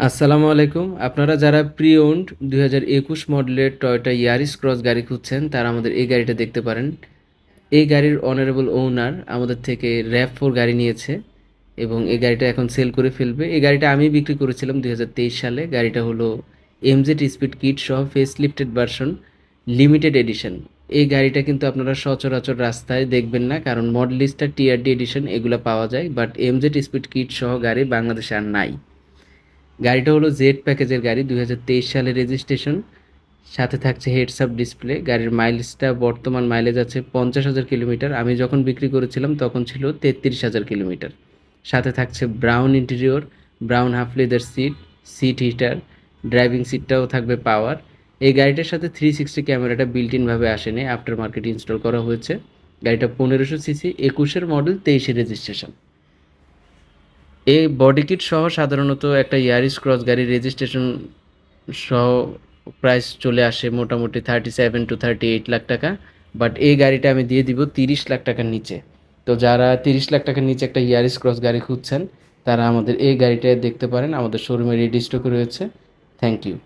আসসালামু আলাইকুম। আপনারা যারা প্রি ওন্ড 2021 মডেলের টয়োটা ইয়ারিস ক্রস গাড়ি খুঁজছেন তারা আমাদের এই গাড়িটা দেখতে পারেন। এই গাড়ির অনারেবল ওনার আমাদের থেকে RAV4 গাড়ি নিয়েছে এবং এই গাড়িটা এখন সেল করে ফেলবে। এই গাড়িটা আমি বিক্রি করেছিলাম 2023 সালে। গাড়িটা হলো MZ স্পিড কিট সহ face lifted version limited edition. এই গাড়িটা কিন্তু আপনারা সচরাচর রাস্তায় দেখবেন না, কারণ মডেলিস্টার TRD এডিশন এগুলো পাওয়া যায়, বাট MZ স্পিড কিট সহ গাড়ি বাংলাদেশে আর নাই। গাড়িটা হলো জেড প্যাকেজের গাড়ি, 2023 সালের রেজিস্ট্রেশন। সাথে থাকছে হেডস আপ ডিসপ্লে। গাড়ির মাইলেজটা বর্তমান মাইলেজ আছে 50,000 কিলোমিটার। আমি যখন বিক্রি করেছিলাম তখন ছিল 33,000 কিলোমিটার। সাথে থাকছে brown interior, brown half leather seat, seat heater, driving সিটটাও থাকবে পাওয়ার। এই গাড়িটার সাথে 360 ক্যামেরাটা বিল্ট ইনভাবে আসেনি, আফটার মার্কেট ইনস্টল করা হয়েছে। গাড়িটা 1500 সিসি, 21-এর মডেল, 23-এর রেজিস্ট্রেশন। এই বডি কিট সহ সাধারণত একটা ইয়ারিস ক্রস গাড়ির রেজিস্ট্রেশন সহ প্রাইস চলে আসে মোটামুটি 37 to 38 লাখ টাকা। বাট এই গাড়িটা আমি দিয়ে দিব 30 লাখ টাকার নিচে। তো যারা 30 লাখ টাকার নিচে একটা ইয়ারিস ক্রস গাড়ি খুঁজছেন তারা আমাদের এই গাড়িটা দেখতে পারেন, আমাদের শোরুমে রেডি স্টকে রয়েছে। Thank you.